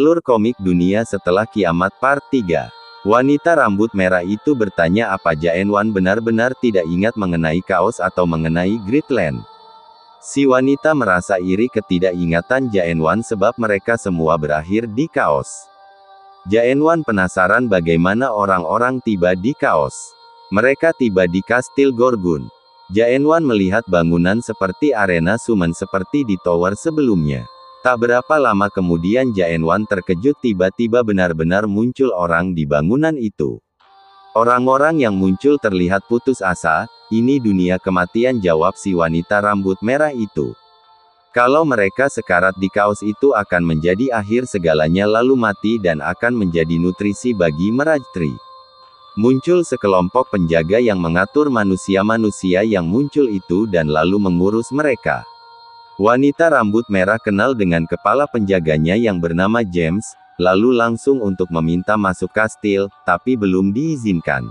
Alur komik dunia setelah kiamat part 3. Wanita rambut merah itu bertanya apa Jae-Wan benar-benar tidak ingat mengenai kaos atau mengenai Gridland. Si wanita merasa iri ketidakingatan Jae-Wan sebab mereka semua berakhir di kaos. Jae-Wan penasaran bagaimana orang-orang tiba di kaos. Mereka tiba di Kastil Gorgun. Jae-Wan melihat bangunan seperti arena summon seperti di tower sebelumnya. Tak berapa lama kemudian Jae-Wan terkejut tiba-tiba benar-benar muncul orang di bangunan itu. Orang-orang yang muncul terlihat putus asa, ini dunia kematian, jawab si wanita rambut merah itu. Kalau mereka sekarat di kaos itu akan menjadi akhir segalanya lalu mati dan akan menjadi nutrisi bagi Merajtri. Muncul sekelompok penjaga yang mengatur manusia-manusia yang muncul itu dan lalu mengurus mereka. Wanita rambut merah kenal dengan kepala penjaganya yang bernama James, lalu langsung untuk meminta masuk kastil, tapi belum diizinkan.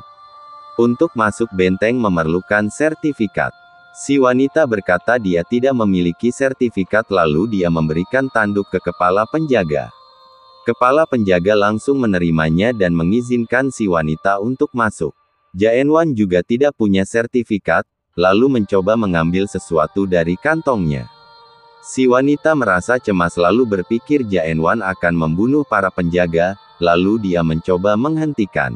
Untuk masuk benteng memerlukan sertifikat. Si wanita berkata dia tidak memiliki sertifikat lalu dia memberikan tanduk ke kepala penjaga. Kepala penjaga langsung menerimanya dan mengizinkan si wanita untuk masuk. Jae-Wan juga tidak punya sertifikat, lalu mencoba mengambil sesuatu dari kantongnya. Si wanita merasa cemas lalu berpikir Jae-Wan akan membunuh para penjaga, lalu dia mencoba menghentikan.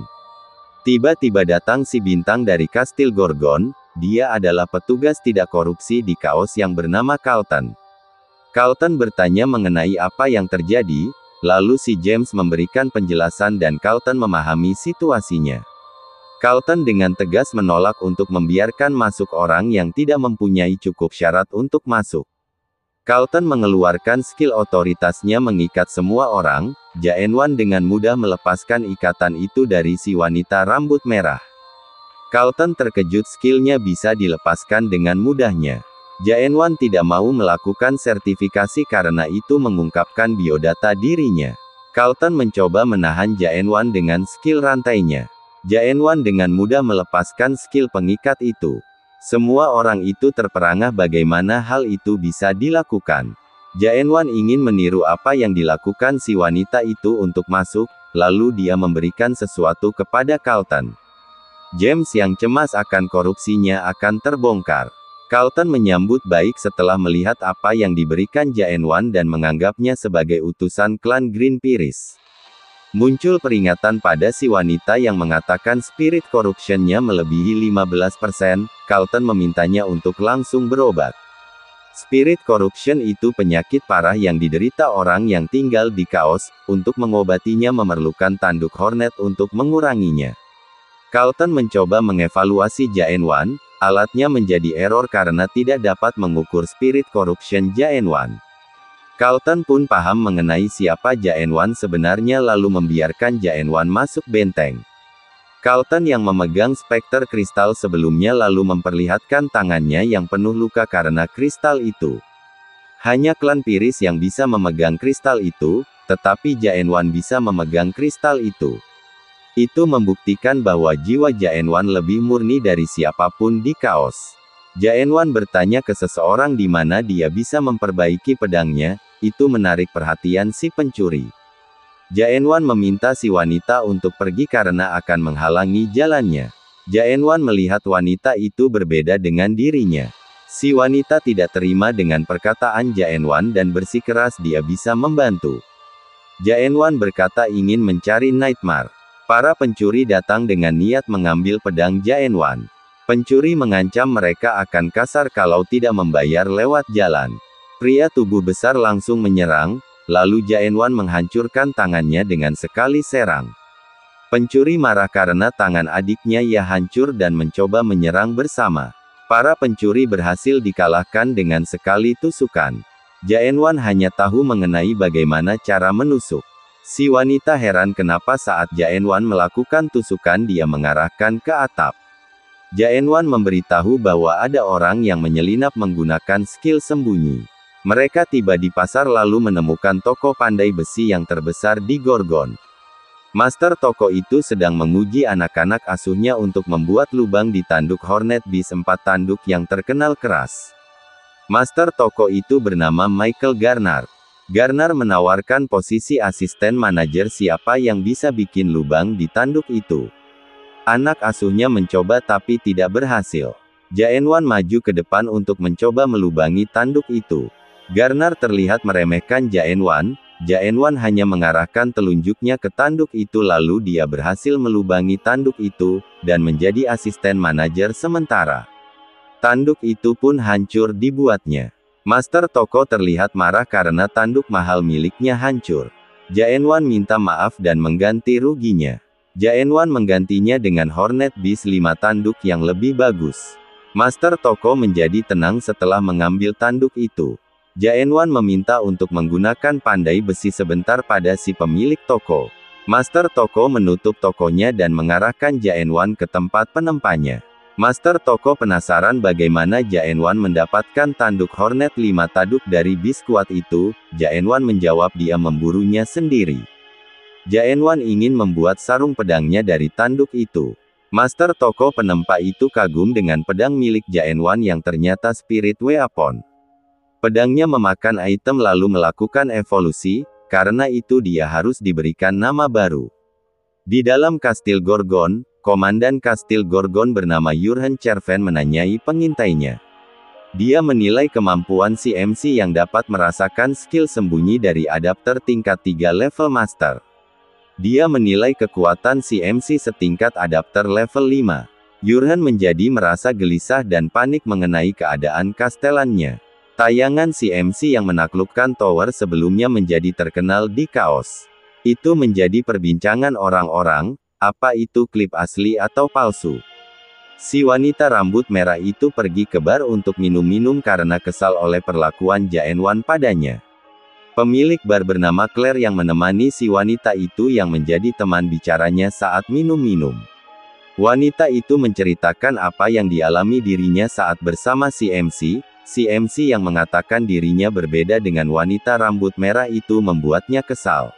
Tiba-tiba datang si bintang dari Kastil Gorgon, dia adalah petugas tidak korupsi di kaos yang bernama Carlton. Carlton bertanya mengenai apa yang terjadi, lalu si James memberikan penjelasan dan Carlton memahami situasinya. Carlton dengan tegas menolak untuk membiarkan masuk orang yang tidak mempunyai cukup syarat untuk masuk. Carlton mengeluarkan skill otoritasnya mengikat semua orang. Jae-Wan dengan mudah melepaskan ikatan itu dari si wanita rambut merah. Carlton terkejut skillnya bisa dilepaskan dengan mudahnya. Jae-Wan tidak mau melakukan sertifikasi karena itu mengungkapkan biodata dirinya. Carlton mencoba menahan Jae-Wan dengan skill rantainya. Jae-Wan dengan mudah melepaskan skill pengikat itu. Semua orang itu terperangah bagaimana hal itu bisa dilakukan. Jae-Wan ingin meniru apa yang dilakukan si wanita itu untuk masuk, lalu dia memberikan sesuatu kepada Carlton. James yang cemas akan korupsinya akan terbongkar. Carlton menyambut baik setelah melihat apa yang diberikan Jae-Wan dan menganggapnya sebagai utusan klan Green Piris. Muncul peringatan pada si wanita yang mengatakan spirit corruption-nya melebihi 15%, Carlton memintanya untuk langsung berobat. Spirit corruption itu penyakit parah yang diderita orang yang tinggal di kaos, untuk mengobatinya memerlukan tanduk Hornet untuk menguranginya. Carlton mencoba mengevaluasi Jae-Wan, alatnya menjadi error karena tidak dapat mengukur spirit corruption Jae-Wan. Carlton pun paham mengenai siapa Jae-Wan sebenarnya lalu membiarkan Jae-Wan masuk benteng. Carlton yang memegang spekter kristal sebelumnya lalu memperlihatkan tangannya yang penuh luka karena kristal itu. Hanya klan Piris yang bisa memegang kristal itu, tetapi Jae-Wan bisa memegang kristal itu. Itu membuktikan bahwa jiwa Jae-Wan lebih murni dari siapapun di kaos. Jae-Wan bertanya ke seseorang di mana dia bisa memperbaiki pedangnya, itu menarik perhatian si pencuri. Jae-Wan meminta si wanita untuk pergi karena akan menghalangi jalannya. Jae-Wan melihat wanita itu berbeda dengan dirinya. Si wanita tidak terima dengan perkataan Jae-Wan dan bersikeras dia bisa membantu. Jae-Wan berkata ingin mencari Nightmare. Para pencuri datang dengan niat mengambil pedang Jae-Wan. Pencuri mengancam mereka akan kasar kalau tidak membayar lewat jalan. Pria tubuh besar langsung menyerang, lalu Jae-Wan menghancurkan tangannya dengan sekali serang. Pencuri marah karena tangan adiknya ia hancur dan mencoba menyerang bersama. Para pencuri berhasil dikalahkan dengan sekali tusukan. Jae-Wan hanya tahu mengenai bagaimana cara menusuk. Si wanita heran kenapa saat Jae-Wan melakukan tusukan dia mengarahkan ke atap. Jae-Wan memberitahu bahwa ada orang yang menyelinap menggunakan skill sembunyi. Mereka tiba di pasar lalu menemukan toko pandai besi yang terbesar di Gorgon. Master toko itu sedang menguji anak-anak asuhnya untuk membuat lubang di tanduk Hornet Beast 4 tanduk yang terkenal keras. Master toko itu bernama Michael Garnard. Garner menawarkan posisi asisten manajer siapa yang bisa bikin lubang di tanduk itu. Anak asuhnya mencoba tapi tidak berhasil. Jae-won maju ke depan untuk mencoba melubangi tanduk itu. Garner terlihat meremehkan Jae-won. Jae-won hanya mengarahkan telunjuknya ke tanduk itu lalu dia berhasil melubangi tanduk itu, dan menjadi asisten manajer sementara. Tanduk itu pun hancur dibuatnya. Master Toko terlihat marah karena tanduk mahal miliknya hancur. Jae-won minta maaf dan mengganti ruginya. Jae-won menggantinya dengan Hornet Beast 5 tanduk yang lebih bagus. Master Toko menjadi tenang setelah mengambil tanduk itu. Jae-won meminta untuk menggunakan pandai besi sebentar pada si pemilik toko. Master Toko menutup tokonya dan mengarahkan Jae-won ke tempat penempanya. Master Toko penasaran bagaimana Jae-won mendapatkan tanduk Hornet 5 tanduk dari bis kuat itu. Jae-won menjawab dia memburunya sendiri. Jae-won ingin membuat sarung pedangnya dari tanduk itu. Master Toko penempa itu kagum dengan pedang milik Jae-won yang ternyata Spirit Weapon. Pedangnya memakan item lalu melakukan evolusi, karena itu dia harus diberikan nama baru. Di dalam Kastil Gorgon, Komandan Kastil Gorgon bernama Jurgen Cherven menanyai pengintainya. Dia menilai kemampuan si MC yang dapat merasakan skill sembunyi dari adapter tingkat 3 level Master. Dia menilai kekuatan si MC setingkat adapter level 5. Jurgen menjadi merasa gelisah dan panik mengenai keadaan kastelannya. Tayangan si MC yang menaklukkan tower sebelumnya menjadi terkenal di Chaos. Itu menjadi perbincangan orang-orang. Apa itu klip asli atau palsu? Si wanita rambut merah itu pergi ke bar untuk minum-minum karena kesal oleh perlakuan Jae-won padanya. Pemilik bar bernama Claire yang menemani si wanita itu yang menjadi teman bicaranya saat minum-minum. Wanita itu menceritakan apa yang dialami dirinya saat bersama si MC yang mengatakan dirinya berbeda dengan wanita rambut merah itu membuatnya kesal.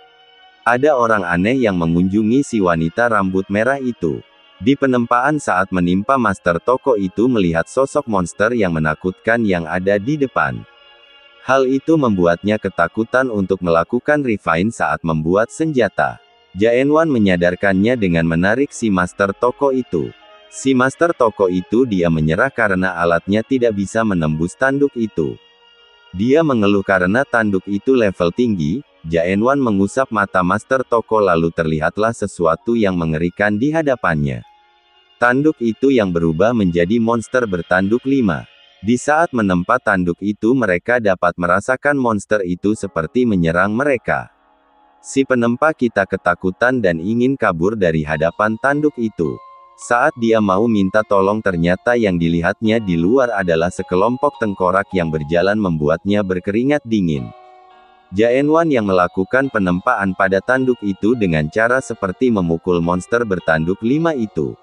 Ada orang aneh yang mengunjungi si wanita rambut merah itu. Di penempaan saat menimpa Master Toko itu melihat sosok monster yang menakutkan yang ada di depan. Hal itu membuatnya ketakutan untuk melakukan refine saat membuat senjata. Jae-won menyadarkannya dengan menarik si Master Toko itu. Si Master Toko itu dia menyerah karena alatnya tidak bisa menembus tanduk itu. Dia mengeluh karena tanduk itu level tinggi. Jae-won mengusap mata Master Toko lalu terlihatlah sesuatu yang mengerikan di hadapannya. Tanduk itu yang berubah menjadi monster bertanduk 5. Di saat menempa tanduk itu mereka dapat merasakan monster itu seperti menyerang mereka. Si penempa kita ketakutan dan ingin kabur dari hadapan tanduk itu. Saat dia mau minta tolong ternyata yang dilihatnya di luar adalah sekelompok tengkorak yang berjalan membuatnya berkeringat dingin. Jae-won yang melakukan penempaan pada tanduk itu dengan cara seperti memukul monster bertanduk 5 itu.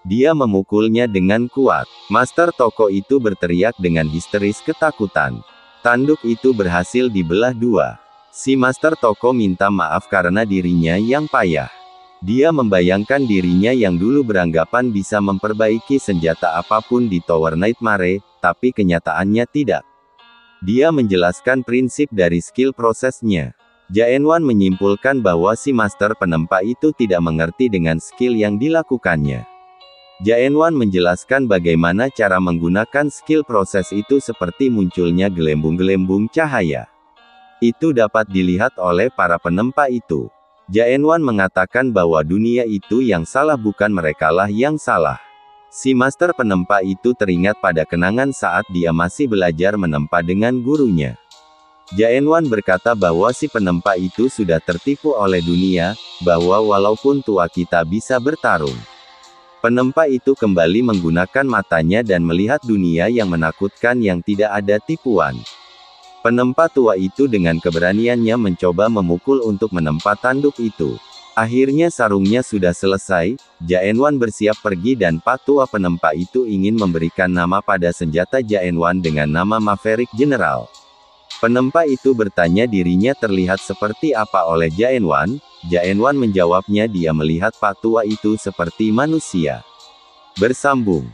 Dia memukulnya dengan kuat. Master Toko itu berteriak dengan histeris ketakutan. Tanduk itu berhasil dibelah 2. Si Master Toko minta maaf karena dirinya yang payah. Dia membayangkan dirinya yang dulu beranggapan bisa memperbaiki senjata apapun di Tower Nightmare, tapi kenyataannya tidak. Dia menjelaskan prinsip dari skill prosesnya. Jae-won menyimpulkan bahwa si master penempa itu tidak mengerti dengan skill yang dilakukannya. Jae-won menjelaskan bagaimana cara menggunakan skill proses itu seperti munculnya gelembung-gelembung cahaya. Itu dapat dilihat oleh para penempa itu. Jae-won mengatakan bahwa dunia itu yang salah bukan merekalah yang salah. Si master penempa itu teringat pada kenangan saat dia masih belajar menempa dengan gurunya. Jae-won berkata bahwa si penempa itu sudah tertipu oleh dunia, bahwa walaupun tua kita bisa bertarung. Penempa itu kembali menggunakan matanya dan melihat dunia yang menakutkan yang tidak ada tipuan. Penempa tua itu dengan keberaniannya mencoba memukul untuk menempa tanduk itu. Akhirnya sarungnya sudah selesai, Jae-won bersiap pergi dan Pak Tua penempa itu ingin memberikan nama pada senjata Jae-won dengan nama Maverick General. Penempa itu bertanya dirinya terlihat seperti apa oleh Jae-won. Jae-won menjawabnya dia melihat Pak Tua itu seperti manusia. Bersambung.